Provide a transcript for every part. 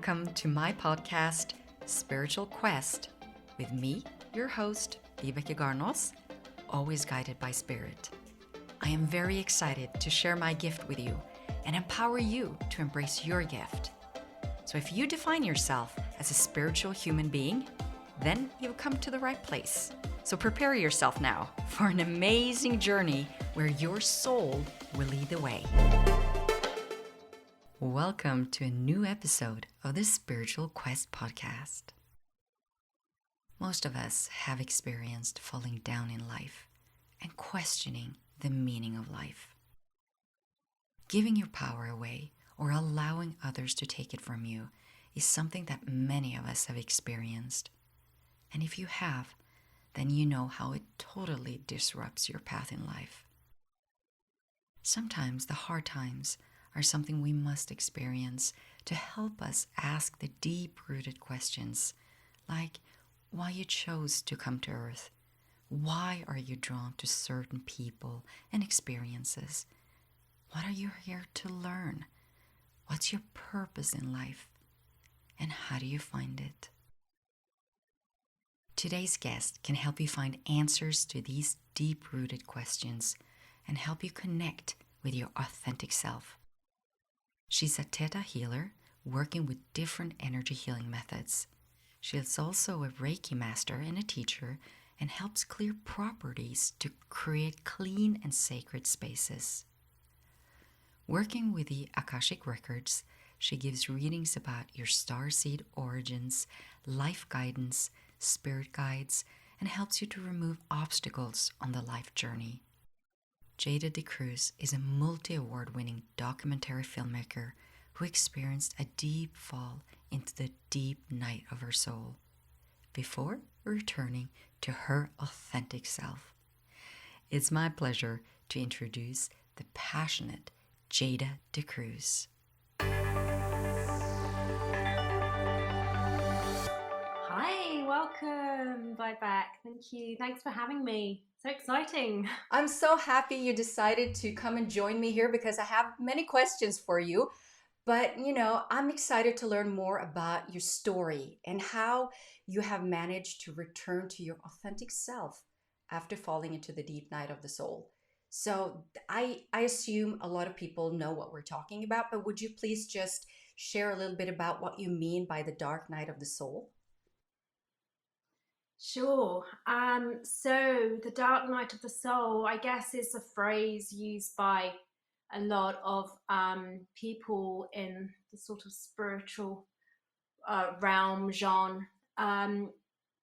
welcome to my podcast, Spiritual Quest, with me, your host, Vibeke Garnos, always guided by Spirit. I am very excited to share my gift with you and empower you to embrace your gift. So if you define yourself as a spiritual human being, then you've come to the right place. So prepare yourself now for an amazing journey where your soul will lead the way. Welcome to a new episode of the Spiritual Quest podcast. Most of us have experienced falling down in life and questioning the meaning of life. Giving your power away or allowing others to take it from you is something that many of us have experienced. And if you have, then you know how it totally disrupts your path in life. Sometimes the hard times are something we must experience to help us ask the deep-rooted questions, like why you chose to come to Earth, why are you drawn to certain people and experiences, what are you here to learn, what's your purpose in life, and how do you find it? Today's guest can help you find answers to these deep-rooted questions and help you connect with your authentic self. She's a Theta Healer working with different energy healing methods. She is also a Reiki master and a teacher and helps clear properties to create clean and sacred spaces. Working with the Akashic Records, she gives readings about your starseed origins, life guidance, spirit guides, and helps you to remove obstacles on the life journey. Jade D'Cruz is a multi-award-winning documentary filmmaker who experienced a deep fall into the deep night of her soul before returning to her authentic self. It's my pleasure to introduce the passionate Jade D'Cruz. Hi, welcome. Bye back. Thank you. Thanks for having me. So exciting. I'm so happy you decided to come and join me here because I have many questions for you. But, I'm excited to learn more about your story and how you have managed to return to your authentic self after falling into the deep night of the soul. So I assume a lot of people know what we're talking about, but would you please just share a little bit about what you mean by the dark night of the soul? Sure. So the dark night of the soul, I guess, is a phrase used by a lot of people in the sort of spiritual realm, genre.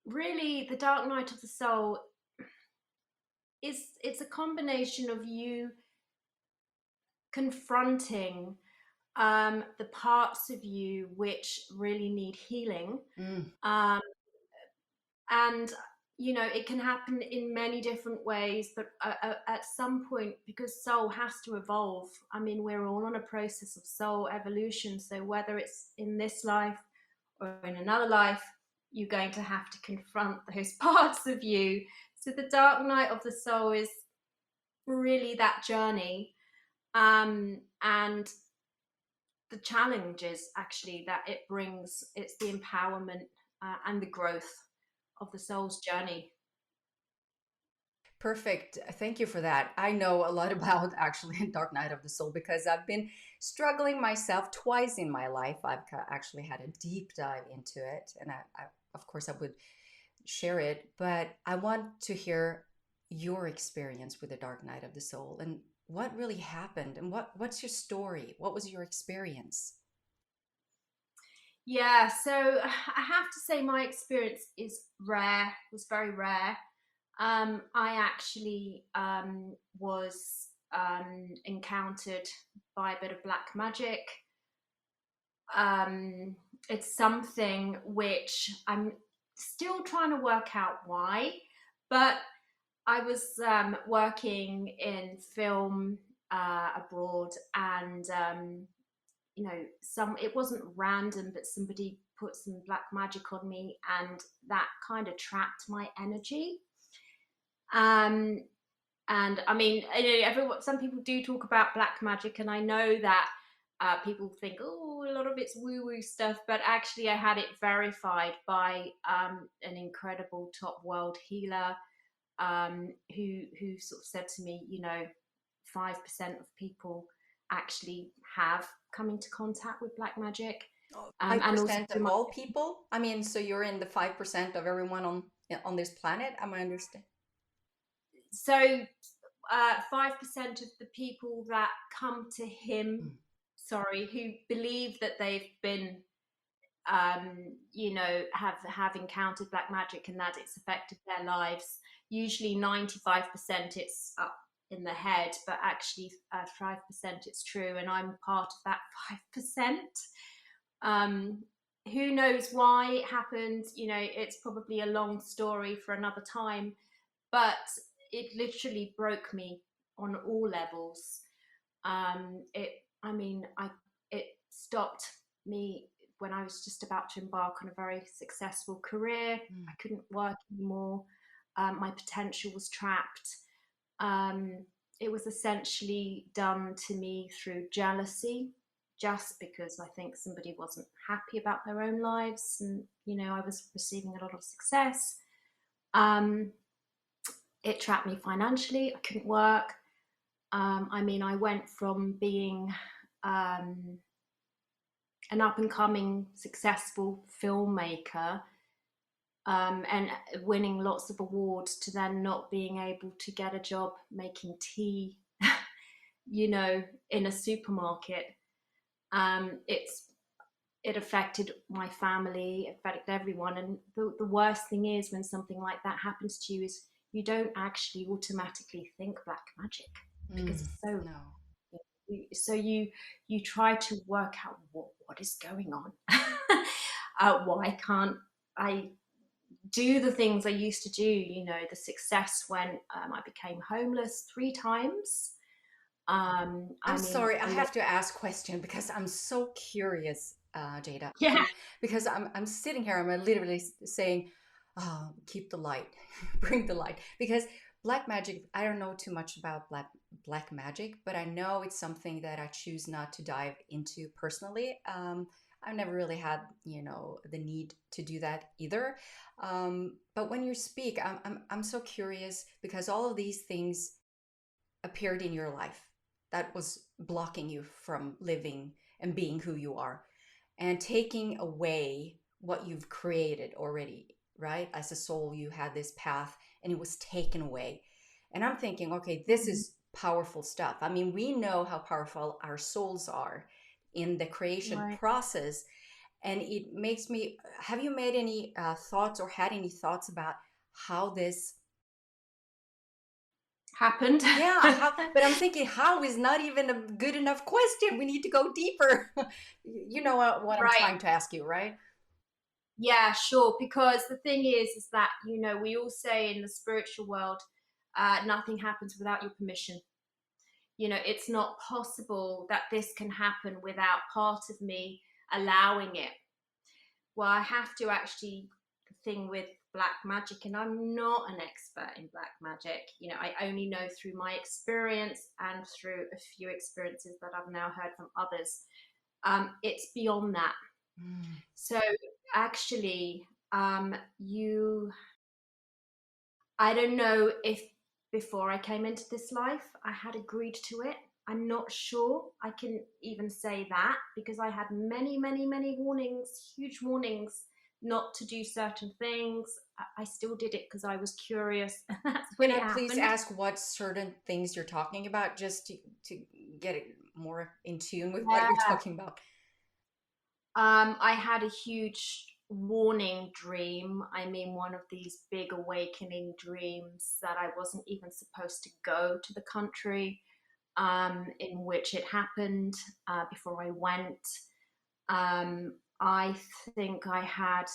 Really, the dark night of the soul it's a combination of you confronting the parts of you which really need healing. Um, and it can happen in many different ways, but at some point, because soul has to evolve, I mean, we're all on a process of soul evolution, so whether it's in this life or in another life, you're going to have to confront those parts of you. So the dark night of the soul is really that journey, and the challenges actually that it brings. It's the empowerment and the growth of the soul's journey. Perfect. Thank you for that. I know a lot about actually Dark Night of the Soul because I've been struggling myself twice in my life. I've actually had a deep dive into it, and of course, I would share it. But I want to hear your experience with the Dark Night of the Soul and what really happened, and what's your story? What was your experience? Yeah, so I have to say my experience is rare, was very rare. I actually was encountered by a bit of black magic. It's something which I'm still trying to work out why, but I was working in film abroad, and it wasn't random, but somebody put some black magic on me, and that kind of trapped my energy. Um, and I mean, some people do talk about black magic, and I know that People think, oh, a lot of it's woo-woo stuff, but actually I had it verified by an incredible top world healer, who sort of said to me, 5% of people actually have come into contact with black magic. Five And also percent of all people? I mean, so you're in the 5% of everyone on this planet? Am I understand? so 5% of the people that come to him, who believe that they've been, have encountered black magic and that it's affected their lives. Usually 95% it's up in the head, but actually 5% it's true, and I'm part of that 5%. Who knows why it happened? It's probably a long story for another time, but it literally broke me on all levels. It, I mean, it stopped me when I was just about to embark on a very successful career. I couldn't work anymore. My potential was trapped. It was essentially done to me through jealousy, just because I think somebody wasn't happy about their own lives, and I was receiving a lot of success. It trapped me financially. I couldn't work. I went from being an up and coming successful filmmaker, and winning lots of awards, to then not being able to get a job making tea, in a supermarket. It affected my family, it affected everyone. And the worst thing is, when something like that happens to you, is you don't actually automatically think black magic, because it's so No. so you try to work out what is going on. Why can't I do the things I used to do? The success when I became homeless 3 times. I'm sorry, I have to ask a question because I'm so curious, Jada. Yeah. Because I'm sitting here, I'm literally saying, oh, keep the light, bring the light. Because black magic, I don't know too much about black magic, but I know it's something that I choose not to dive into personally. I've never really had, the need to do that either. But when you speak, I'm so curious, because all of these things appeared in your life that was blocking you from living and being who you are, and taking away what you've created already, right? As a soul, you had this path and it was taken away. And I'm thinking, okay, this is powerful stuff. I mean, we know how powerful our souls are in the creation Right. process. And it makes me, have you made any thoughts, or had any thoughts about how this happened? Yeah, but I'm thinking, how is not even a good enough question. We need to go deeper. You know what I'm Right. trying to ask you, right? Yeah, sure. Because the thing is that, we all say in the spiritual world, nothing happens without your permission. It's not possible that this can happen without part of me allowing it. Well, I have to actually, the thing with black magic, and I'm not an expert in black magic, I only know through my experience and through a few experiences that I've now heard from others. It's beyond that. So actually, I don't know if before I came into this life I had agreed to it. I'm not sure I can even say that, because I had many, many, many warnings, huge warnings, not to do certain things. I still did it because I was curious. That's when Can it I please happened. ask what certain things you're talking about, just to get it more in tune with what Yeah. you're talking about? I had a huge warning dream. One of these big awakening dreams that I wasn't even supposed to go to the country in which it happened, before I went. I think I had,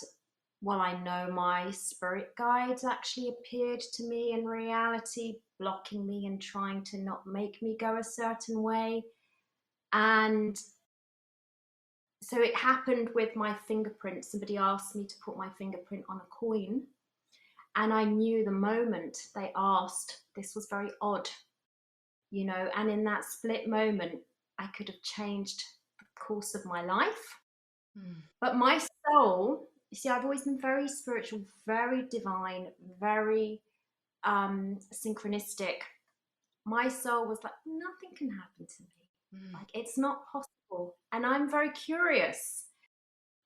well, I know my spirit guides actually appeared to me in reality, blocking me and trying to not make me go a certain way. And so it happened with my fingerprint. Somebody asked me to put my fingerprint on a coin, and I knew the moment they asked, this was very odd, and in that split moment, I could have changed course of my life. Mm. But my soul, you see, I've always been very spiritual, very divine, very synchronistic. My soul was like, nothing can happen to me. Like, it's not possible. And I'm very curious.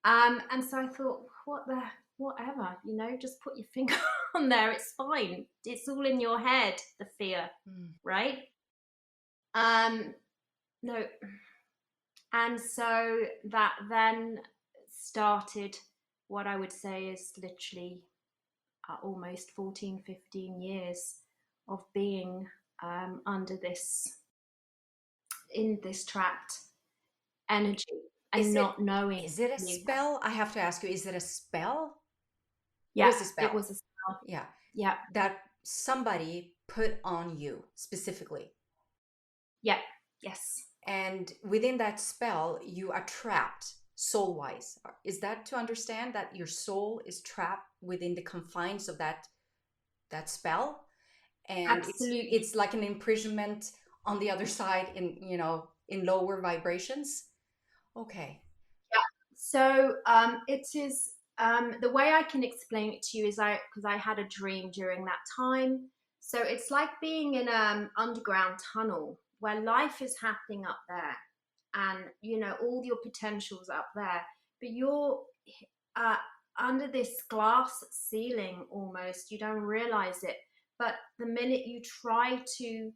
And so I thought, whatever, just put your finger on there. It's fine. It's all in your head, the fear, right? No. And so that then started what I would say is literally almost 14, 15 years of being under in this trapped energy and not knowing. Is it a spell? I have to ask you, is it a spell? Yeah, it is a spell. It was a spell. Yeah. Yeah. That somebody put on you specifically. Yeah. Yes. And within that spell, you are trapped soul-wise. Is that to understand that your soul is trapped within the confines of that spell? And absolutely, it's like an imprisonment on the other side in lower vibrations. Okay. Yeah. So it is the way I can explain it to you is because I had a dream during that time. So it's like being in an underground tunnel where life is happening up there, and all your potentials up there, but you're under this glass ceiling almost. You don't realize it, but the minute you try to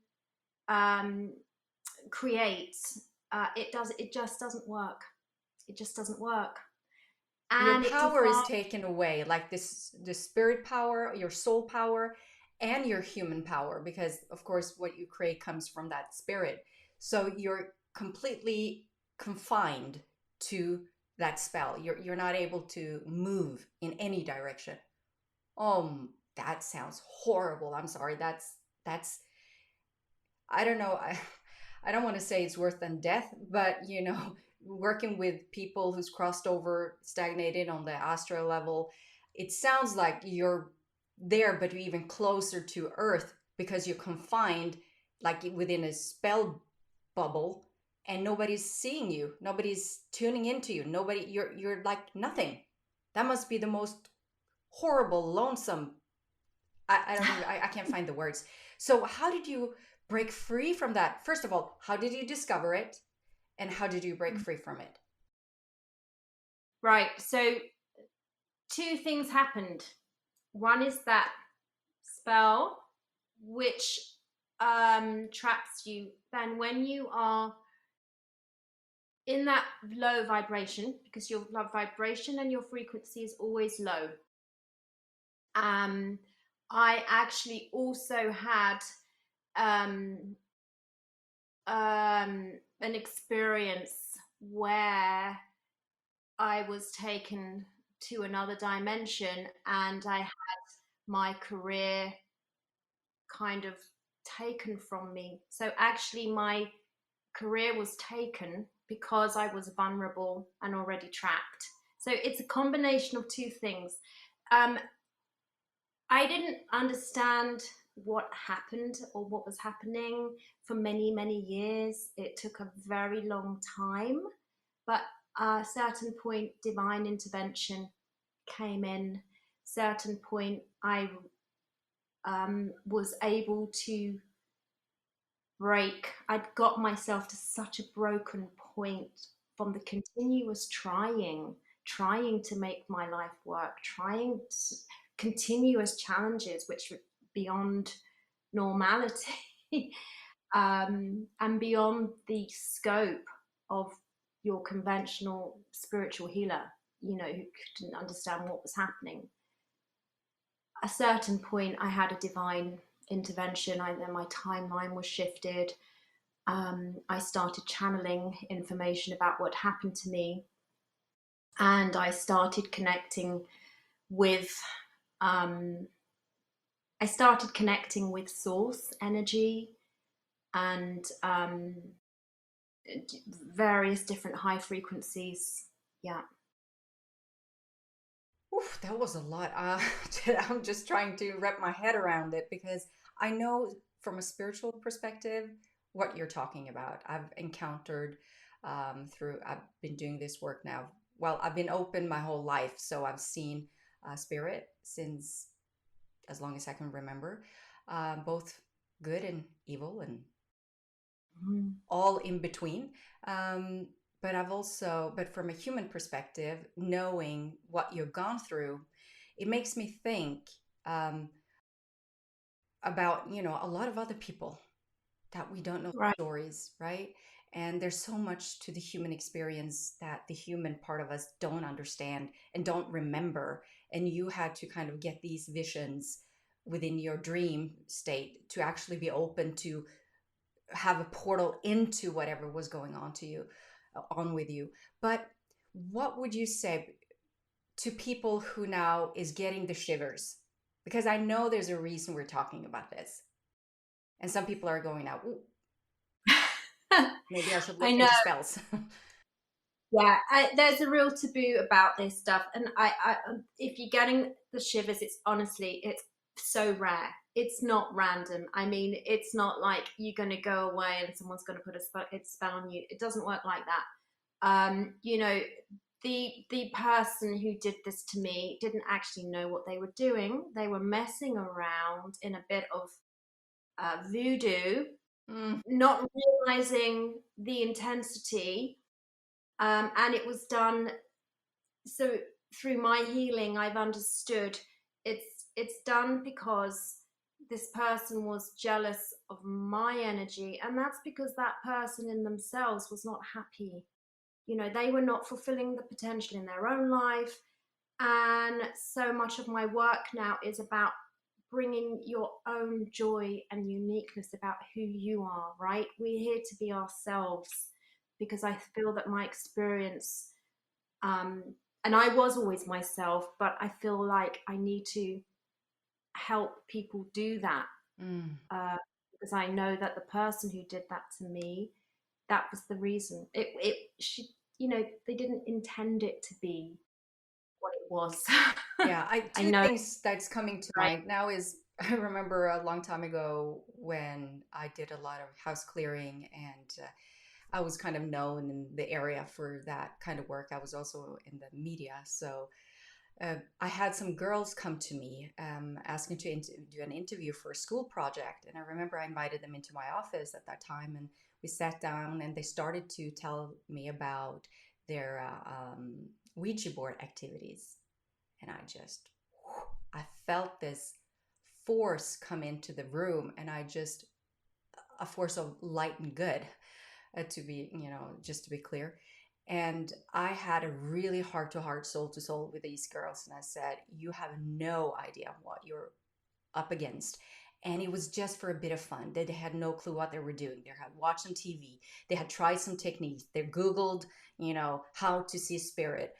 create, it just doesn't work. It just doesn't work. And your power is taken away, like the spirit power, your soul power, and your human power, because of course what you create comes from that spirit. So you're completely confined to that spell. You're not able to move in any direction. That sounds horrible. I'm sorry. That's I don't know. I don't want to say it's worse than death, but working with people who's crossed over, stagnated on the astral level, it sounds like you're there, but you're even closer to Earth because you're confined, like within a spell bubble, and nobody's seeing you, nobody's tuning into you, you're like nothing. That must be the most horrible, lonesome. I don't even, I can't find the words. So how did you break free from that? First of all, how did you discover it? And how did you break free from it? Right. So two things happened. One is that spell, which traps you. Then when you are in that low vibration, because your vibration and your frequency is always low. I actually also had an experience where I was taken to another dimension and I had my career kind of taken from me. So actually my career was taken because I was vulnerable and already trapped. So it's a combination of two things. I didn't understand what happened or what was happening for many, many years. It took a very long time, but at a certain point, divine intervention came in. Certain point, I was able to break. I'd got myself to such a broken point from the continuous trying to make my life work, continuous challenges which were beyond normality and beyond the scope of your conventional spiritual healer, who couldn't understand what was happening. At a certain point, I had a divine intervention. Then my timeline was shifted. I started channeling information about what happened to me, and I started connecting with source energy and various different high frequencies. Yeah. Oof, that was a lot. I'm just trying to wrap my head around it because I know from a spiritual perspective what you're talking about. I've encountered through, I've been doing this work now. Well, I've been open my whole life, so I've seen spirit since as long as I can remember, both good and evil and all in between. Um, but from a human perspective, knowing what you've gone through, it makes me think um, about, a lot of other people that we don't know Right. stories, right? And there's so much to the human experience that the human part of us don't understand and don't remember. And you had to kind of get these visions within your dream state to actually be open to have a portal into whatever was going on to you, on with you. But what would you say to people who now is getting the shivers? Because I know there's a reason we're talking about this. And some people are going out, ooh, maybe I should I look know. into spells. Yeah, there's a real taboo about this stuff, and if you're getting the shivers, it's honestly, it's so rare. It's not random. I mean, it's not like you're going to go away and someone's going to put a spell on you. It doesn't work like that. The person who did this to me didn't actually know what they were doing. They were messing around in a bit of voodoo, not realizing the intensity. And it was done. So through my healing, I've understood it's done because this person was jealous of my energy, and that's because that person in themselves was not happy. They were not fulfilling the potential in their own life. And so much of my work now is about bringing your own joy and uniqueness about who you are, right? We're here to be ourselves, because I feel that my experience, um, and I was always myself, but I feel like I need to help people do that, because I know that the person who did that to me, that was the reason. They didn't intend it to be what it was. Yeah, I two know, things that's coming to right? mind now is I remember a long time ago when I did a lot of house clearing, and I was kind of known in the area for that kind of work. I was also in the media. So I had some girls come to me asking to do an interview for a school project. And I remember I invited them into my office at that time, and we sat down and they started to tell me about their Ouija board activities. And I felt this force come into the room, and a force of light and good, to be, just to be clear. And I had a really heart to heart, soul to soul with these girls. And I said, you have no idea what you're up against. And it was just for a bit of fun. They had no clue what they were doing. They had watched some TV. They had tried some techniques. They Googled, how to see spirit.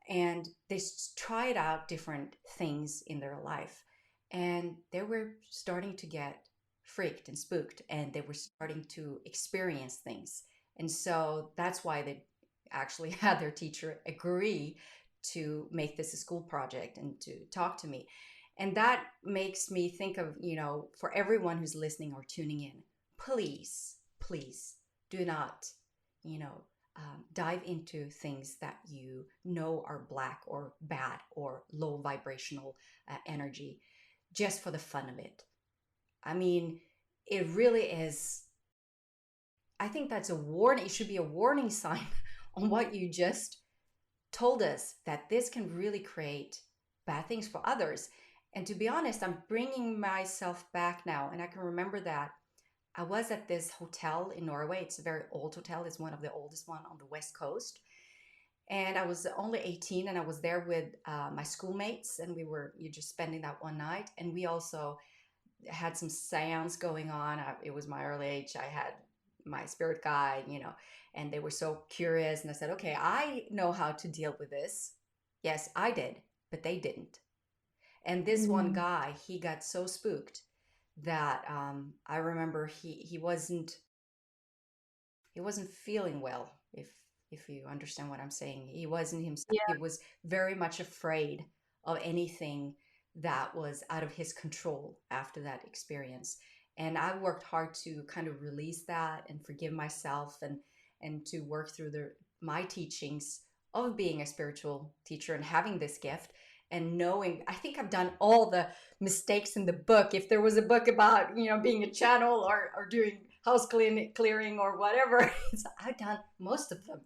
And they tried out different things in their life. And they were starting to get freaked and spooked, and they were starting to experience things. And so that's why they actually had their teacher agree to make this a school project and to talk to me. And that makes me think of, for everyone who's listening or tuning in, please, please do not, dive into things that you know are black or bad or low vibrational energy just for the fun of it. I mean, it really is. I think that's a warning. It should be a warning sign on what you just told us, that this can really create bad things for others. And to be honest, I'm bringing myself back now. And I can remember that I was at this hotel in Norway. It's a very old hotel. It's one of the oldest one on the West Coast. And I was only 18, and I was there with my schoolmates, and you just spending that one night. And we also had some seance going on. It was my early age. I had my spirit guide, and they were so curious. And I said, okay, I know how to deal with this. Yes, I did, but they didn't. And this one guy, he got so spooked that I remember he wasn't feeling well. If you understand what I'm saying, he wasn't himself. Yeah. He was very much afraid of anything that was out of his control after that experience. And I worked hard to kind of release that and forgive myself, and to work through my teachings of being a spiritual teacher and having this gift, and knowing, I think I've done all the mistakes in the book. If there was a book about, being a channel or doing house clearing or whatever, I've done most of them.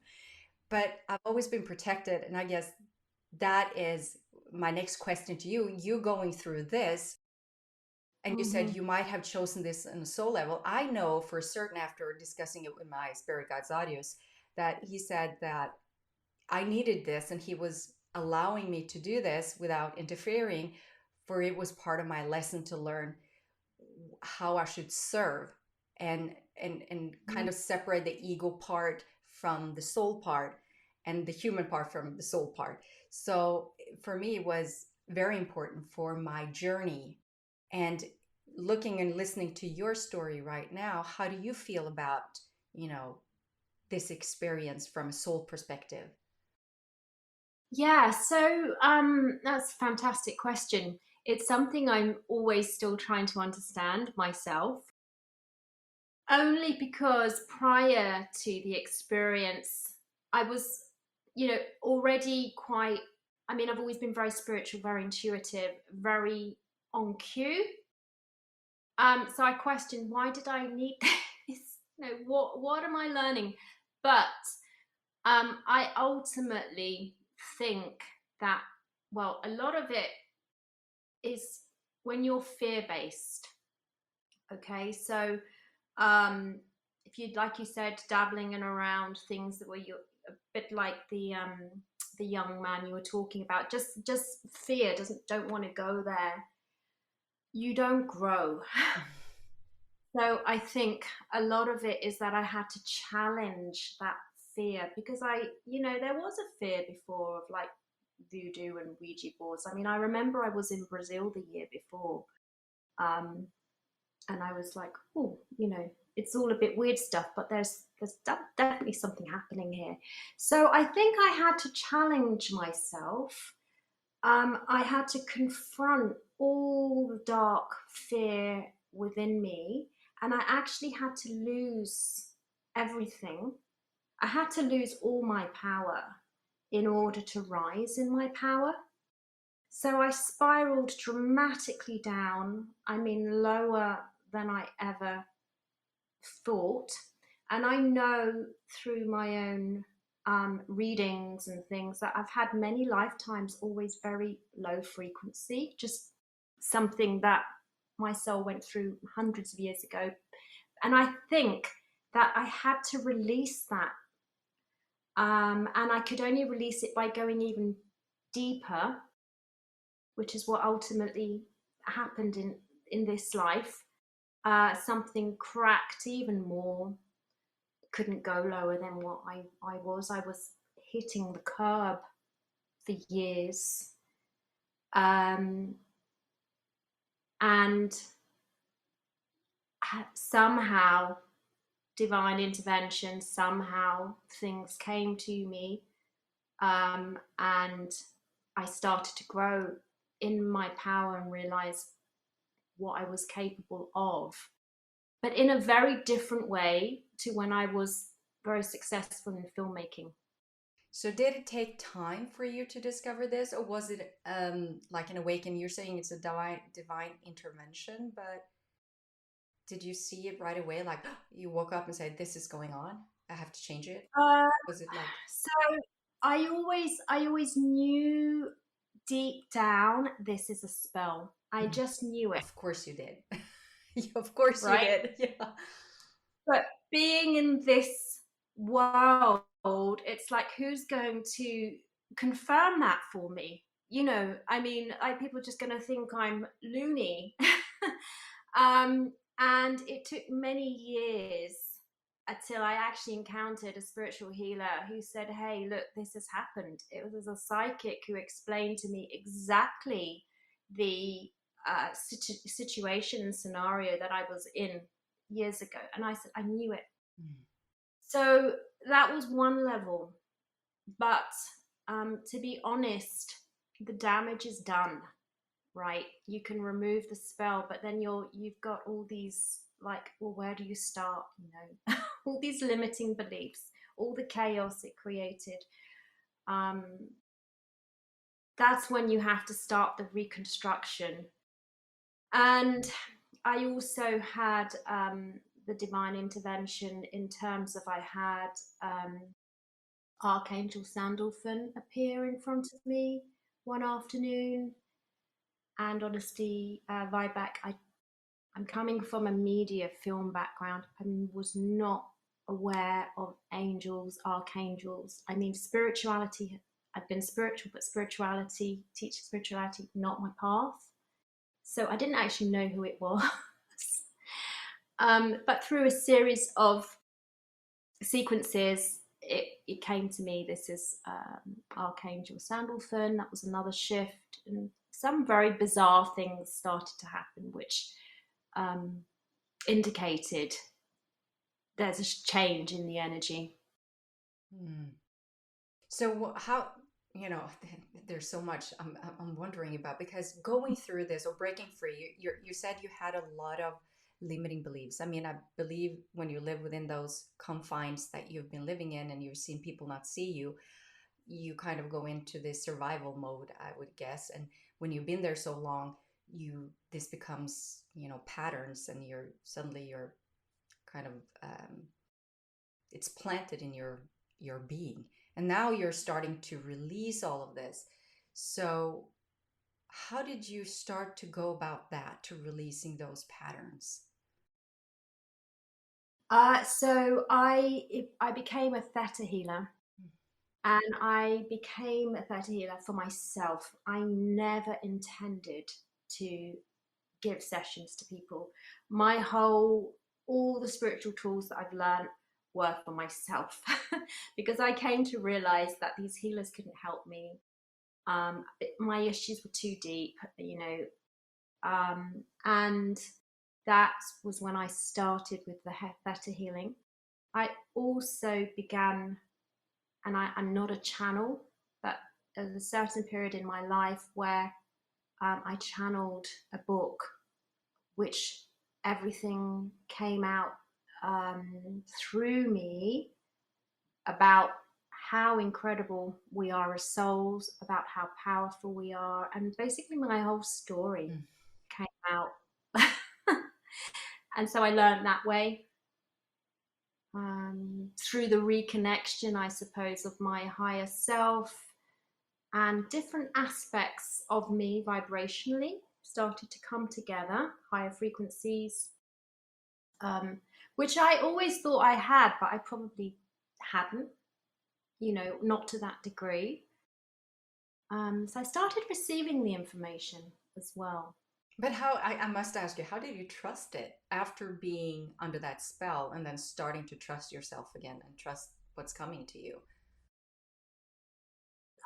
But I've always been protected. And I guess that is my next question to you. You going through this, and you said you might have chosen this on a soul level. I know for certain, after discussing it with my spirit guides Audios, that he said that I needed this, and he was allowing me to do this without interfering, for it was part of my lesson to learn how I should serve and kind of separate the ego part from the soul part and the human part from the soul part. So for me, it was very important for my journey. And looking and listening to your story right now, how do you feel about, this experience from a soul perspective? Yeah, so that's a fantastic question. It's something I'm always still trying to understand myself, only because prior to the experience, I was, already quite, I've always been very spiritual, very intuitive, very on cue. So I questioned, why did I need this? What am I learning? But I ultimately think that, well, a lot of it is when you're fear-based. Okay, so if you'd, like you said, dabbling in around things that were you a bit like the young man you were talking about, just fear don't want to go there, you don't grow. So I think a lot of it is that I had to challenge that fear, because there was a fear before of like voodoo and Ouija boards. I remember I was in Brazil the year before, and I was like, oh, it's all a bit weird stuff, but there's definitely something happening here. So I think I had to challenge myself. I had to confront all the dark fear within me, and I actually had to lose everything. I had to lose all my power in order to rise in my power. So I spiraled dramatically down, lower than I ever thought. And I know through my own readings and things that I've had many lifetimes always very low frequency, just something that my soul went through hundreds of years ago. And I think that I had to release that. And I could only release it by going even deeper, which is what ultimately happened in this life. Something cracked even more, couldn't go lower than what I was. I was hitting the curb for years. And somehow, divine intervention, somehow things came to me, and I started to grow in my power and realize what I was capable of, but in a very different way to when I was very successful in filmmaking. So did it take time for you to discover this, or was it like an awakening? You're saying it's a divine intervention, but did you see it right away? Like you woke up and said, "This is going on. I have to change it." Was it like? So I always knew deep down this is a spell. I just knew it. Of course you did. Of course you Right? did. Yeah. But being in this world, it's like, who's going to confirm that for me? People are just going to think I'm loony. And it took many years until I actually encountered a spiritual healer who said, hey, look, this has happened. It was a psychic who explained to me exactly the situation and scenario that I was in years ago. And I said, I knew it. So that was one level. But to be honest, the damage is done, right? You can remove the spell, but then you've got all these, like, well, where do you start? All these limiting beliefs. all the chaos it created. That's when you have to start the reconstruction. And I also had the divine intervention in terms of I had Archangel Sandalphon appear in front of me one afternoon. And honestly, Vibak, I'm coming from a media film background. I was not aware of angels, archangels. I mean, spirituality, I've been spiritual, but spirituality, teaching spirituality, not my path. So I didn't actually know who it was. But through a series of sequences, it came to me. This is Archangel Sandalphon. That was another shift, and some very bizarre things started to happen, which indicated there's a change in the energy. So how, there's so much I'm wondering about, because going through this or breaking free, you said you had a lot of limiting beliefs. I mean, I believe when you live within those confines that you've been living in and you've seen people not see you, you kind of go into this survival mode, I would guess. And when you've been there so long, this becomes, patterns, and you're kind of it's planted in your being. And now you're starting to release all of this. So how did you start to go about that, to releasing those patterns? So I became a Theta Healer, and I became a Theta Healer for myself. I never intended to give sessions to people. All the spiritual tools that I've learned were for myself because I came to realize that these healers couldn't help me. My issues were too deep, and that was when I started with the Theta Healing. I also began, and I'm not a channel, but there's a certain period in my life where I channeled a book, which everything came out through me about how incredible we are as souls, about how powerful we are, and basically my whole story came out. And so I learned that way, through the reconnection, I suppose, of my higher self, and different aspects of me vibrationally started to come together, higher frequencies, which I always thought I had, but I probably hadn't, not to that degree. So I started receiving the information as well. But I must ask you, how did you trust it after being under that spell and then starting to trust yourself again and trust what's coming to you?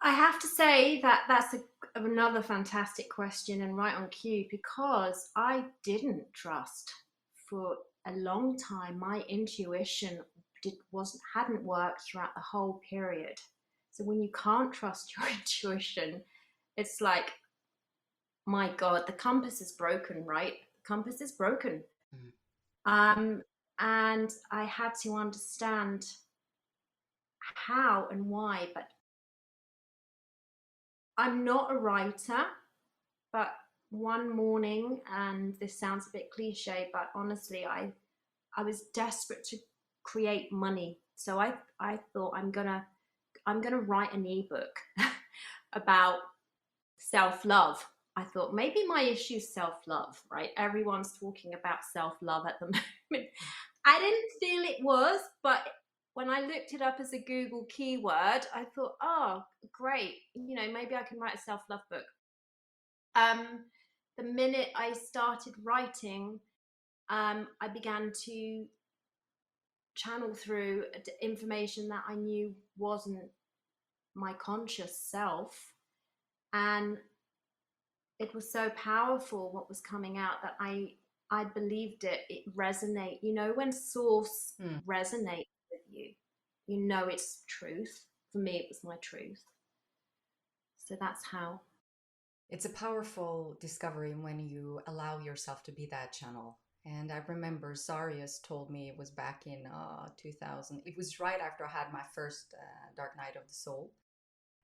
I have to say that that's another fantastic question and right on cue, because I didn't trust for a long time. My intuition hadn't worked throughout the whole period. So when you can't trust your intuition, it's like, my God, the compass is broken, right? The compass is broken. And I had to understand how and why. But I'm not a writer, but one morning, and this sounds a bit cliche, but honestly, I was desperate to create money. So I thought I'm gonna write an ebook about self-love. I thought maybe my issue is self-love, right? Everyone's talking about self-love at the moment. I didn't feel it was, but when I looked it up as a Google keyword, I thought, oh, great. Maybe I can write a self-love book. The minute I started writing, I began to channel through information that I knew wasn't my conscious self. And it was so powerful what was coming out that I believed it. It resonate. When source resonates with you, it's truth. For me, it was my truth. So that's how. It's a powerful discovery when you allow yourself to be that channel. And I remember Zarius told me it was back in 2000. It was right after I had my first Dark Night of the Soul,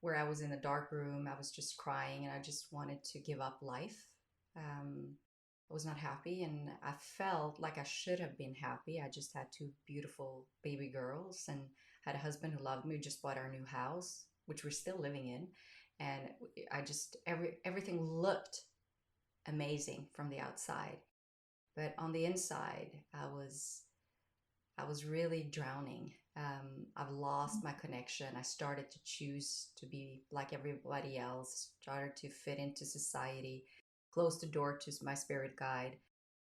where I was in a dark room. I was just crying and I just wanted to give up life. I was not happy and I felt like I should have been happy. I just had two beautiful baby girls and had a husband who loved me. We just bought our new house, which we're still living in. And I just, everything looked amazing from the outside. But on the inside, I was really drowning. I've lost my connection. I started to choose to be like everybody else, started to fit into society, closed the door to my spirit guide.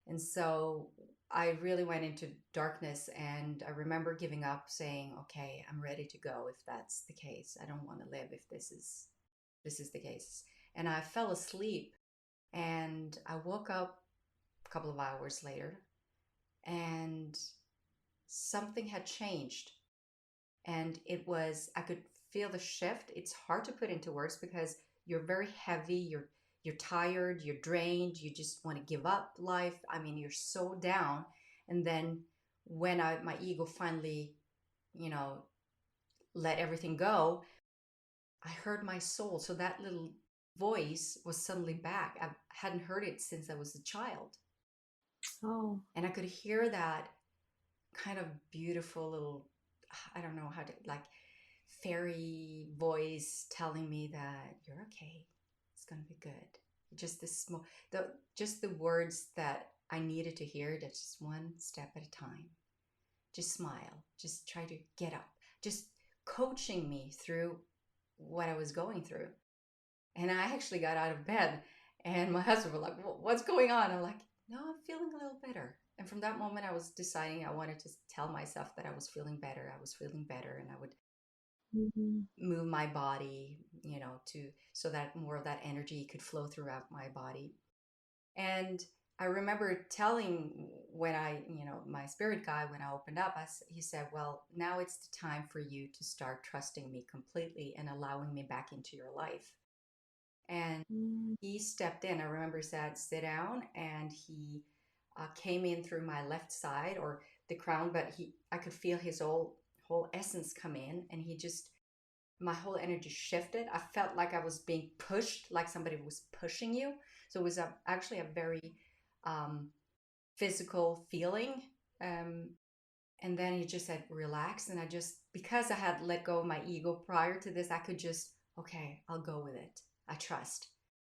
And so I really went into darkness and I remember giving up saying, okay, I'm ready to go if that's the case. I don't want to live if this is the case. And I fell asleep and I woke up a couple of hours later and something had changed, and I could feel the shift. It's hard to put into words because you're very heavy, you're tired, you're drained, you just want to give up life. I mean, you're so down. And then when my ego finally, you know, let everything go, I heard my soul. So that little voice was suddenly back. I hadn't heard it since I was a child. Oh. And I could hear that kind of beautiful little, I don't know how to, like, fairy voice telling me that you're okay. It's gonna be good. Just this small, just the words that I needed to hear. That's just one step at a time. Just smile. Just try to get up. Just coaching me through what I was going through. And I actually got out of bed, and my husband was like, "What's going on?" I'm like, "No, I'm feeling a little better." And from that moment, I was deciding I wanted to tell myself that I was feeling better. I was feeling better, and I would move my body, to so that more of that energy could flow throughout my body. And I remember telling when my spirit guide, when I opened up, he said, "Well, now it's the time for you to start trusting me completely and allowing me back into your life." And he stepped in. I remember he said, "Sit down," and he came in through my left side or the crown, but I could feel his whole essence come in, and my whole energy shifted. I felt like I was being pushed, like somebody was pushing you. So it was actually a very physical feeling. And then he just said, "Relax." And because I had let go of my ego prior to this, I could just, okay, I'll go with it. I trust.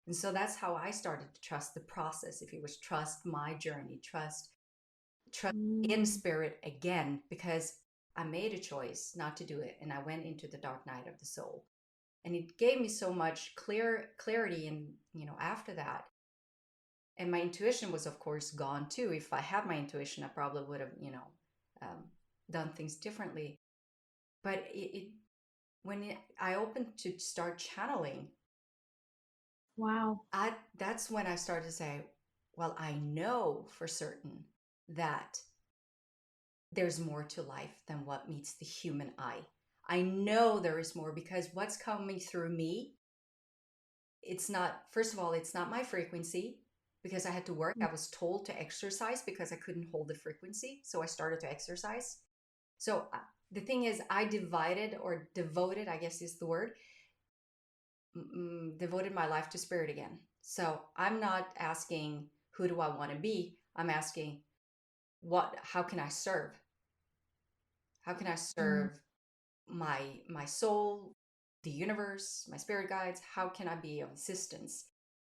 And so that's how I started to trust the process. If you wish, trust my journey, trust in spirit again, because I made a choice not to do it. And I went into the dark night of the soul. And it gave me so much clarity. And, after that, and my intuition was, of course, gone too. If I had my intuition, I probably would have, done things differently. But when I opened to start channeling, Wow. that's when I started to say, well, I know for certain that there's more to life than what meets the human eye. I know there is more because what's coming through me, first of all, it's not my frequency because I had to work. I was told to exercise because I couldn't hold the frequency. So I started to exercise. So the thing is, I divided or devoted, I guess is the word, devoted my life to spirit again. So I'm not asking, who do I want to be? I'm asking, how can I serve? How can I serve my soul, the universe, my spirit guides? How can I be of assistance?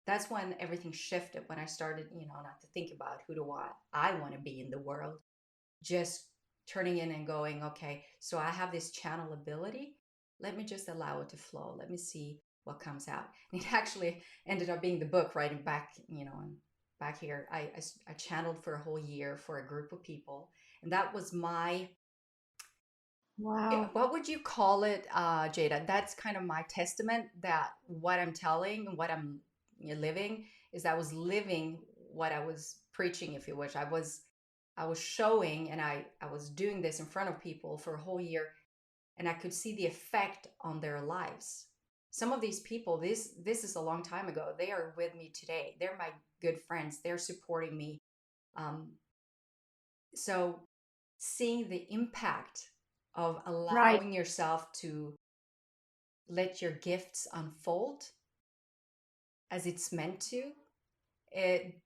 That's when everything shifted, when I started, not to think about who do I want to be in the world, just turning in and going, okay, so I have this channel ability. Let me just allow it to flow. Let me see what comes out. And it actually ended up being the book, writing back, and back here. I channeled for a whole year for a group of people. And that was Wow. what would you call it, Jada? That's kind of my testament that what I'm telling and what I'm living is I was living what I was preaching, if you wish. I was showing, and I was doing this in front of people for a whole year, and I could see the effect on their lives. Some of these people, this is a long time ago. They are with me today. They're my good friends. They're supporting me. So seeing the impact of Right. allowing yourself to let your gifts unfold as it's meant to,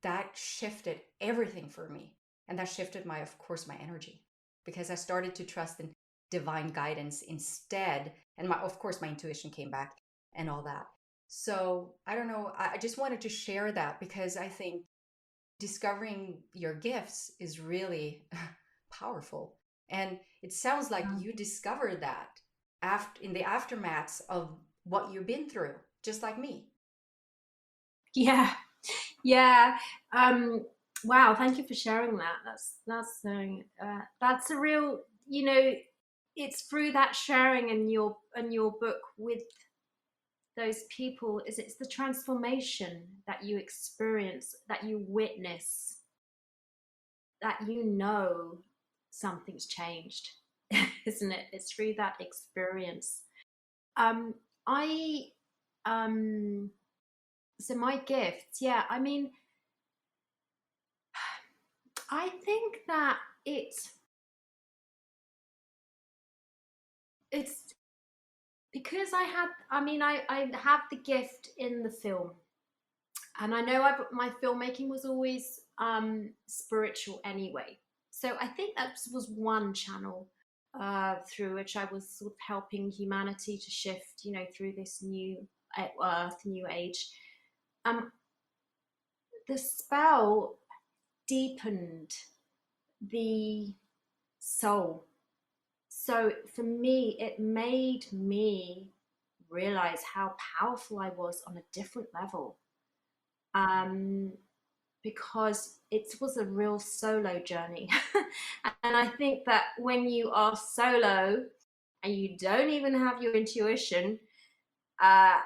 that shifted everything for me. And that shifted my, of course, my energy, because I started to trust in divine guidance instead. And my, of course, my intuition came back and all that. So I don't know. I just wanted to share that because I think discovering your gifts is really powerful. And it sounds like you discovered that after, in the aftermaths of what you've been through, just like me. Yeah. Yeah. Um, wow. Thank you for sharing that. That's a real, you know, it's through that sharing in your book with those people is it's the transformation that you experience, that you witness, that you know something's changed, isn't it? It's through that experience. Um, I so my gifts, yeah, I mean, I think that it's because I have the gift in the film, and I know my filmmaking was always spiritual anyway. So I think that was one channel through which I was sort of helping humanity to shift, you know, through this new earth, new age. Um, the spell deepened the soul. So for me, it made me realize how powerful I was on a different level. Um, because it was a real solo journey. And I think that when you are solo and you don't even have your intuition, uh,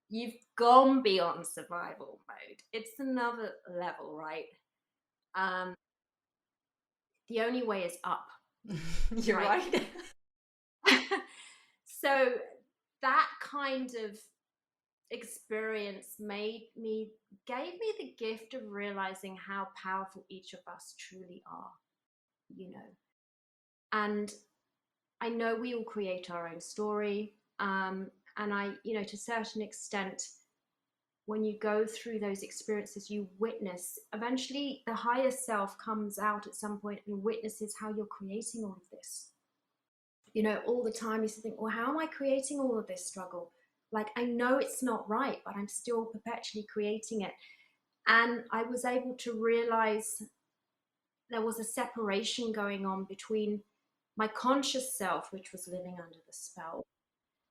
you've gone beyond survival mode. It's another level, right? Um, the only way is up, You're right? right. So that kind of experience gave me the gift of realizing how powerful each of us truly are, you know. And I know we all create our own story. And I, you know, to a certain extent, when you go through those experiences, you witness, eventually the higher self comes out at some point and witnesses how you're creating all of this. You know, all the time you think, well, how am I creating all of this struggle? Like, I know it's not right, but I'm still perpetually creating it. And I was able to realize there was a separation going on between my conscious self, which was living under the spell,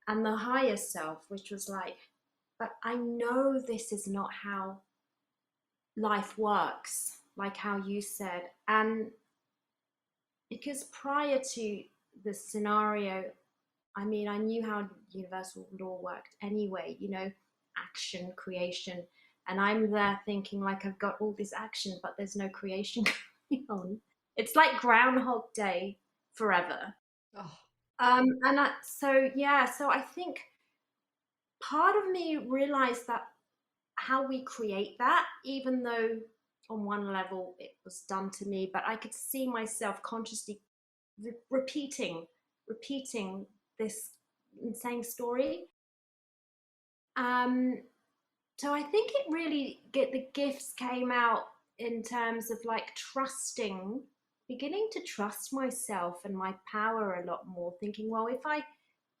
and the higher self, which was like, but I know this is not how life works, like how you said. And because prior to the scenario, I mean, I knew how universal law worked anyway, you know, action, creation. And I'm there thinking, like, I've got all this action, but there's no creation going on. It's like Groundhog Day forever. Oh, So I think part of me realized that how we create that, even though on one level it was done to me, but I could see myself consciously repeating this same story. Um, so I think it really the gifts came out in terms of like beginning to trust myself and my power a lot more, thinking, well, if I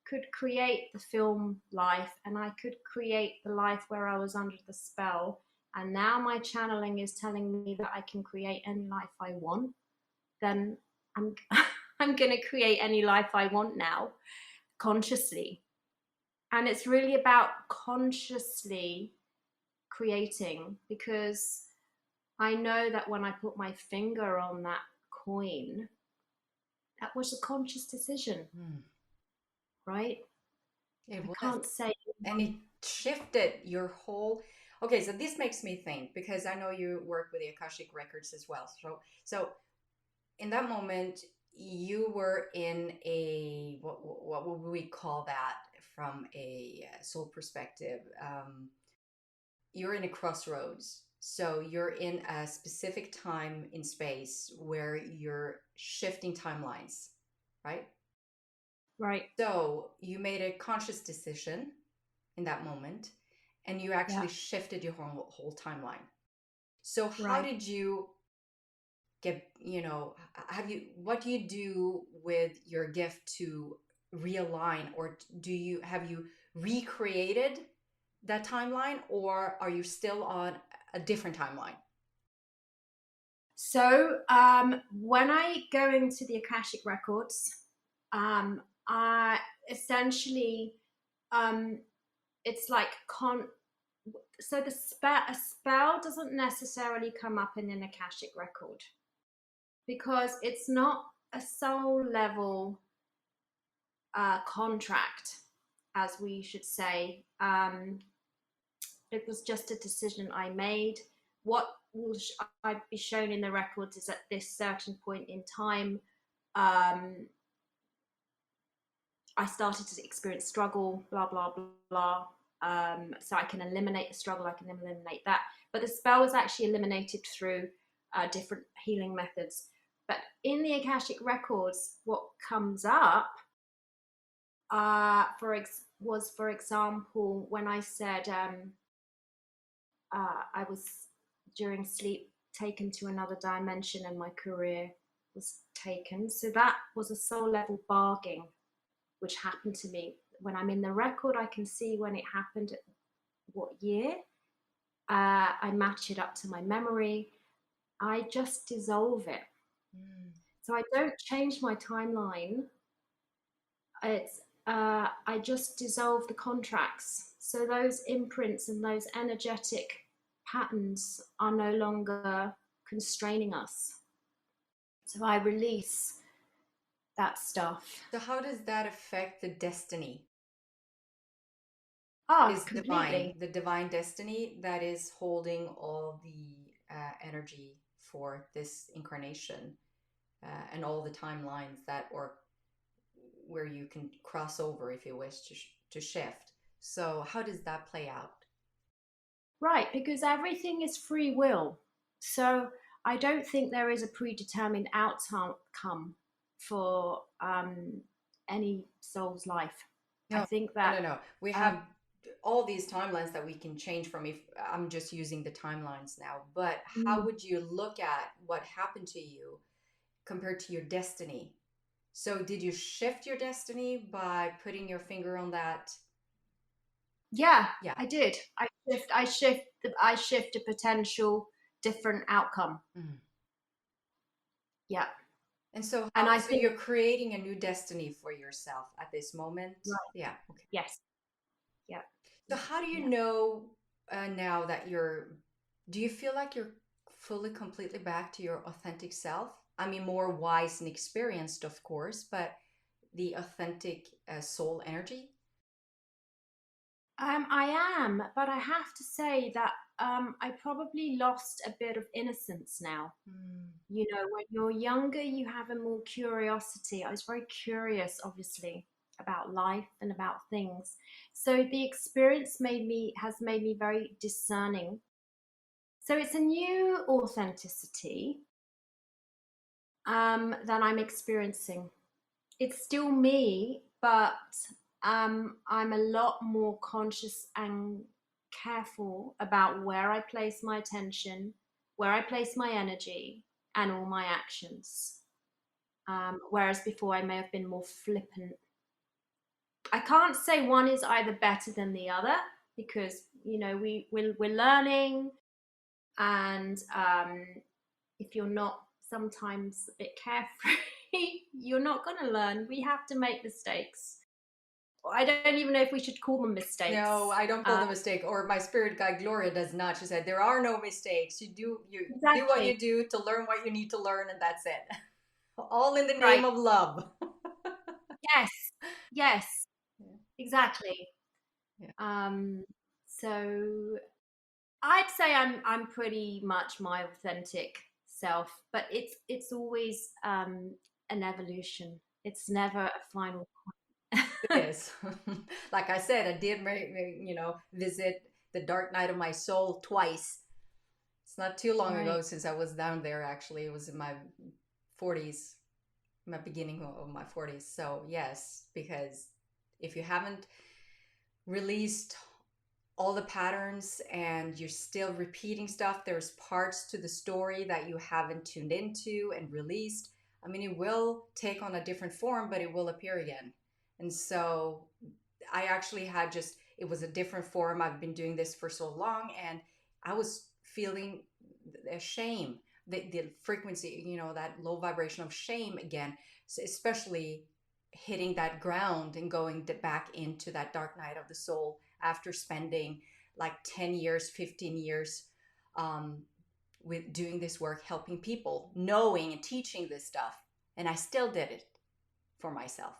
could create the film life and I could create the life where I was under the spell, and now my channeling is telling me that I can create any life I want, then I'm I'm going to create any life I want now consciously. And it's really about consciously creating, because I know that when I put my finger on that coin, that was a conscious decision, hmm. right? It I was. can't say. And it shifted your whole. Okay, so this makes me think because I know you work with the Akashic Records as well. So in that moment, you were in a what would we call that from a soul perspective? You're in a crossroads. So you're in a specific time in space where you're shifting timelines, right? Right. So you made a conscious decision in that moment and you Yeah. actually shifted your whole timeline. So how Right. did you get, what do you do with your gift to realign, or have you recreated that timeline, or are you still on a different timeline? So when I go into the Akashic Records, I essentially um, it's like so a spell doesn't necessarily come up in an Akashic record because it's not a soul level contract, as we should say. It was just a decision I made. What will I be shown in the records is at this certain point in time, um, I started to experience struggle, blah, blah, blah, blah. So I can eliminate the struggle, I can eliminate that. But the spell was actually eliminated through different healing methods. But in the Akashic Records, what comes up was, for example, when I said I was during sleep taken to another dimension and my career was taken. So that was a soul level bargaining, which happened to me. When I'm in the record, I can see when it happened, what year. I match it up to my memory. I just dissolve it. So I don't change my timeline. It's I just dissolve the contracts. So those imprints and those energetic patterns are no longer constraining us. So I release that stuff. So how does that affect the destiny? Ah, Is divine, completely. the divine destiny that is holding all the energy for this incarnation, and all the timelines that, or where you can cross over if you wish to shift. So how does that play out? Right, because everything is free will. So I don't think there is a predetermined outcome for any soul's life. I No, think no, that no, no. We um, have all these timelines that we can change from. If I'm just using the timelines now, but how mm, would you look at what happened to you compared to your destiny? So did you shift your destiny by putting your finger on that? yeah, Yeah. I did. I shift a potential different outcome. Mhm. Yeah. And so And I so think you're creating a new destiny for yourself at this moment? right, Yeah. Okay. yes. Yeah. So how do you Yeah. know now that do you feel like you're fully, completely back to your authentic self? I mean, more wise and experienced, of course, but the authentic soul energy? I am, but I have to say that I probably lost a bit of innocence now. Mm. You know, when you're younger, you have a more curiosity. I was very curious, obviously, about life and about things. So the experience has made me very discerning. So it's a new authenticity that I'm experiencing. It's still me, but I'm a lot more conscious and careful about where I place my attention, where I place my energy, and all my actions. Whereas before I may have been more flippant. I can't say one is either better than the other because we're learning, and if you're not sometimes a bit carefree, you're not going to learn. We have to make mistakes. I don't even know if we should call them mistakes. No, I don't call them mistake. Or my spirit guide Gloria does not. She said there are no mistakes. You do what Exactly. you do to learn what you need to learn, and that's it. All in the name Right. of love. Yes. Yes. Yeah. Exactly. Yeah. Um, so I'd say I'm pretty much my authentic self, but it's always an evolution. It's never a final It point. is. Like I said, I did, visit the dark night of my soul twice. It's not too long Right. ago since I was down there, actually. It was in my 40s, my beginning of my 40s. So, yes, because if you haven't released all the patterns and you're still repeating stuff, there's parts to the story that you haven't tuned into and released. I mean, it will take on a different form, but it will appear again. And so I actually had just, it was a different form. I've been doing this for so long, and I was feeling a shame, the frequency, that low vibration of shame again. So especially hitting that ground and going back into that dark night of the soul after spending like 10 years, 15 years um, with doing this work, helping people, knowing and teaching this stuff. And I still did it for myself.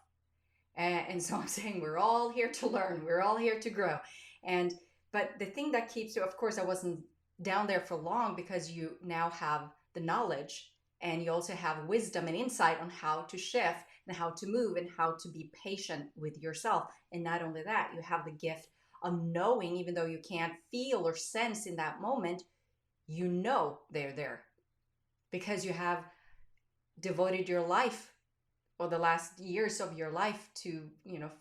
And so I'm saying we're all here to learn, we're all here to grow. And but the thing that keeps you, of course, I wasn't down there for long, because you now have the knowledge, and you also have wisdom and insight on how to shift and how to move and how to be patient with yourself. And not only that, you have the gift of knowing, even though you can't feel or sense in that moment, you know they're there because you have devoted your life, or the last years of your life, to,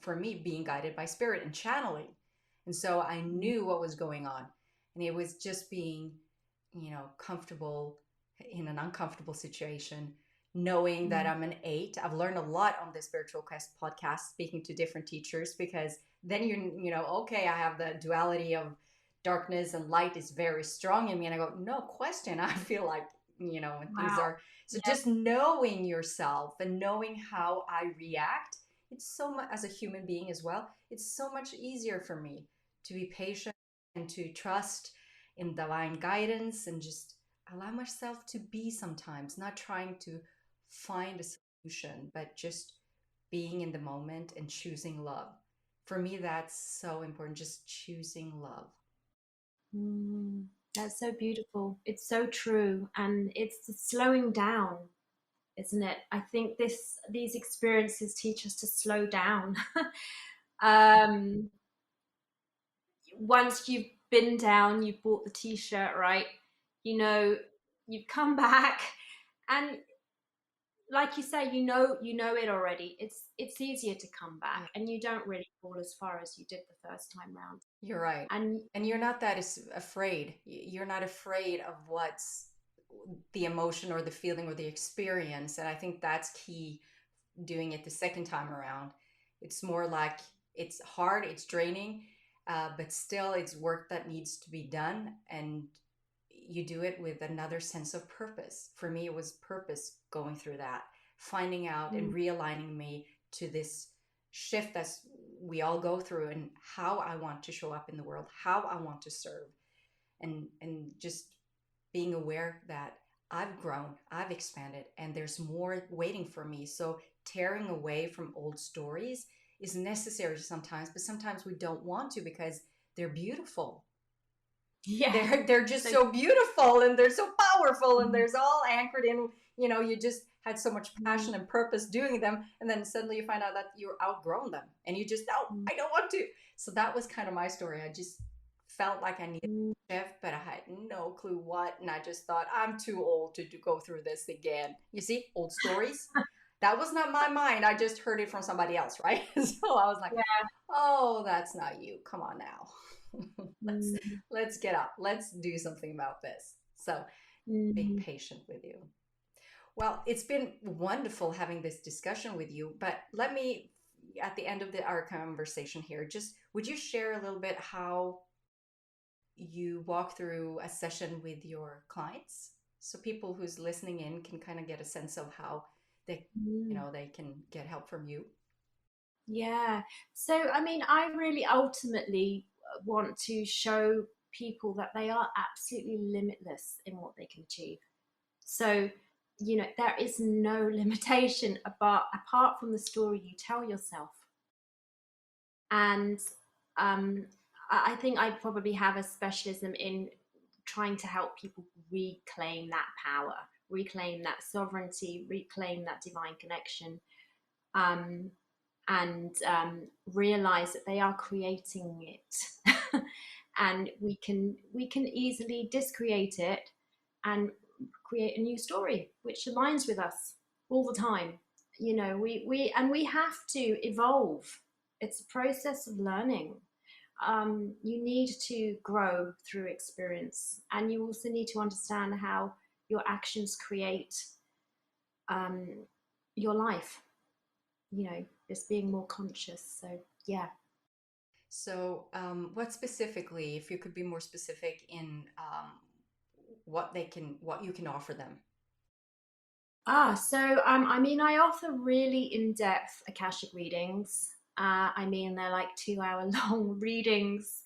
for me, being guided by spirit and channeling. And so I knew what was going on. And it was just being, comfortable in an uncomfortable situation, knowing that I'm an 8. I've learned a lot on the Spiritual Quest podcast, speaking to different teachers, because then okay, I have the duality of darkness and light is very strong in me. And I go, no question. I feel like, when things Wow. are, so just knowing yourself and knowing how I react, it's so much, as a human being as well, it's so much easier for me to be patient and to trust in divine guidance and just allow myself to be sometimes, not trying to find a solution, but just being in the moment and choosing love. For me, that's so important, just choosing love. That's so beautiful. It's so true. And it's the slowing down, isn't it? I think these experiences teach us to slow down. um, Once you've been down, you've bought the t-shirt, right? You know, you've come back, and like you say, you know it already. It's easier to come back, and you don't really fall as far as you did the first time round. You're right. And And you're not that afraid. You're not afraid of what's the emotion or the feeling or the experience. And I think that's key doing it the second time around. It's more like it's hard, it's draining, but still it's work that needs to be done. And you do it with another sense of purpose. For me, it was purpose going through that, finding out and realigning me to this shift that we all go through, and how I want to show up in the world, how I want to serve, and just being aware that I've grown, I've expanded, and there's more waiting for me. So tearing away from old stories is necessary sometimes, but sometimes we don't want to because they're beautiful. yeah, They're just so beautiful, and they're so powerful, and there's all anchored in, you just had so much passion and purpose doing them, and then suddenly you find out that you're outgrown them, and you just, oh, I don't want to. So that was kind of my story. I just felt like I needed a shift, but I had no clue what, and I just thought, I'm too old to go through this again. You see, old stories. That was not my mind. I just heard it from somebody else, right? So I was like, yeah. oh, that's not you. Come on now. let's Mm, let's get up. Let's do something about this. So being mm. patient with you. Well, it's been wonderful having this discussion with you, but let me, at the end of our conversation here, just would you share a little bit how you walk through a session with your clients, so people who's listening in can kind of get a sense of how they, Mm. they can get help from you? Yeah. So, I mean, I really ultimately want to show people that they are absolutely limitless in what they can achieve. So, there is no limitation apart from the story you tell yourself. And I think I probably have a specialism in trying to help people reclaim that power, reclaim that sovereignty, reclaim that divine connection. Um, and realize that they are creating it, and we can easily discreate it, and create a new story which aligns with us all the time. You know, we have to evolve. It's a process of learning. You need to grow through experience, and you also need to understand how your actions create um, your life. You know, just being more conscious. So yeah. So, what specifically, if you could be more specific in what you can offer them? I mean, I offer really in-depth Akashic readings. I mean, they're like 2 hour long readings.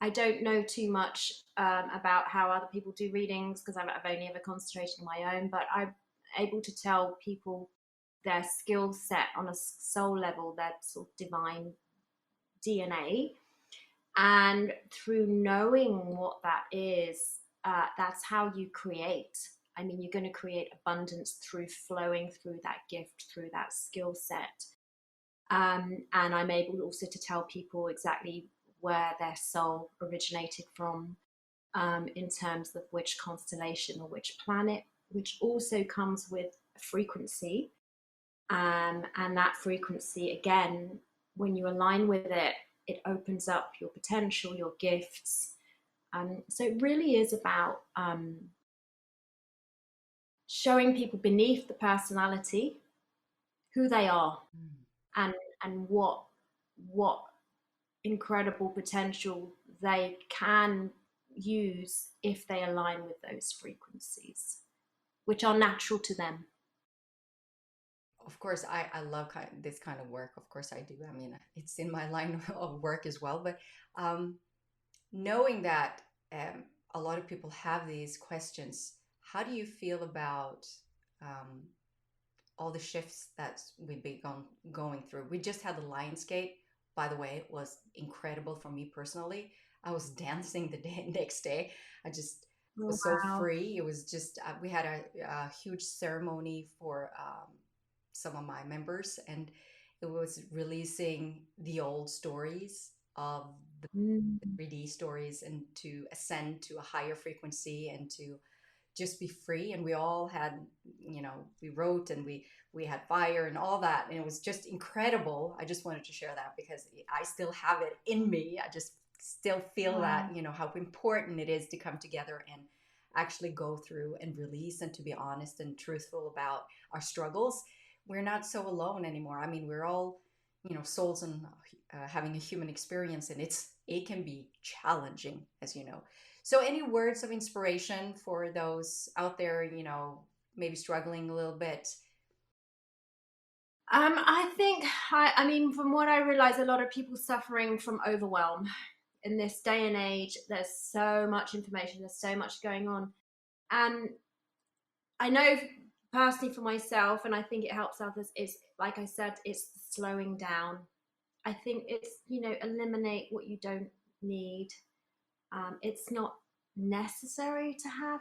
I don't know too much about how other people do readings because I've only ever concentrated on my own, but I'm able to tell people their skill set on a soul level, their sort of divine DNA. And through knowing what that is, that's how you create. I mean, you're going to create abundance through flowing through that gift, through that skill set. And I'm able also to tell people exactly where their soul originated from, in terms of which constellation or which planet, which also comes with a frequency. And that frequency, again, when you align with it, it opens up your potential, your gifts. So it really is about showing people beneath the personality who they are, and and what incredible potential they can use if they align with those frequencies, which are natural to them. Of course, I love this kind of work. Of course, I do. I mean, it's in my line of work as well. But um, knowing that um, a lot of people have these questions, how do you feel about um, all the shifts that we've been going through? We just had the Lionsgate, by the way. It was incredible for me personally. I was dancing the next day. I just Oh, was so wow. free. It was just, we had a huge ceremony for some of my members, and it was releasing the old stories of the Mm. 3D stories and to ascend to a higher frequency and to just be free. And we all had, we wrote and we had fire and all that, and it was just incredible. I just wanted to share that because I still have it in me. I just still feel that, Wow. how important it is to come together and actually go through and release, and to be honest and truthful about our struggles. We're not so alone anymore. I mean, we're all, souls and having a human experience, and it can be challenging, as you know. So, any words of inspiration for those out there, maybe struggling a little bit? I think, I mean, from what I realize, a lot of people suffering from overwhelm in this day and age. There's so much information, there's so much going on. And I know personally for myself, and I think it helps others, is like I said, it's slowing down. I think it's, eliminate what you don't need. It's not necessary to have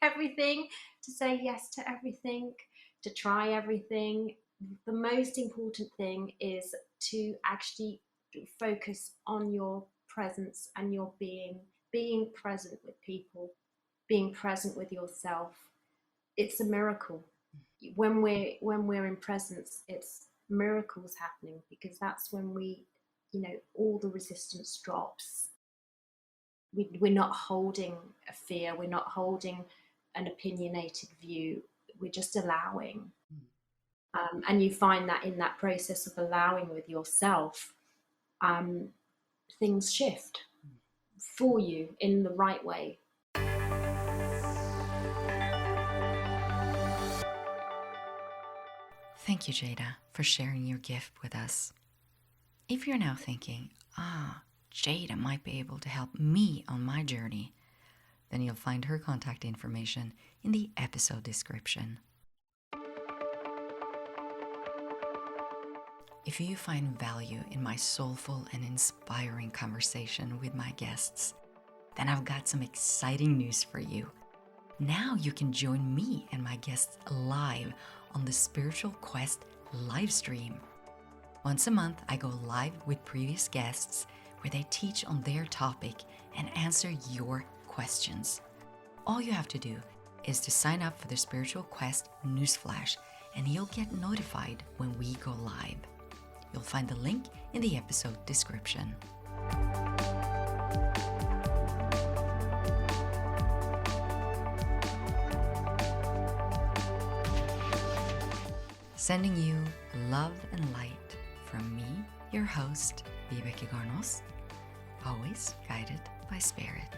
everything, to say yes to everything, to try everything. The most important thing is to actually focus on your presence and your being present with people, being present with yourself. It's a miracle. When we're in presence, it's miracles happening, because that's when all the resistance drops. We're not holding a fear, we're not holding an opinionated view, we're just allowing. And you find that in that process of allowing with yourself, um, things shift for you in the right way. Thank you, Jada, for sharing your gift with us. If you're now thinking, Jada might be able to help me on my journey, then you'll find her contact information in the episode description. If you find value in my soulful and inspiring conversation with my guests, then I've got some exciting news for you. Now you can join me and my guests live on the Spiritual Quest live stream. Once a month, I go live with previous guests where they teach on their topic and answer your questions. All you have to do is to sign up for the Spiritual Quest newsflash, and you'll get notified when we go live. You'll find the link in the episode description. Sending you love and light from me, your host, Vibeke Garnos, always guided by Spirit.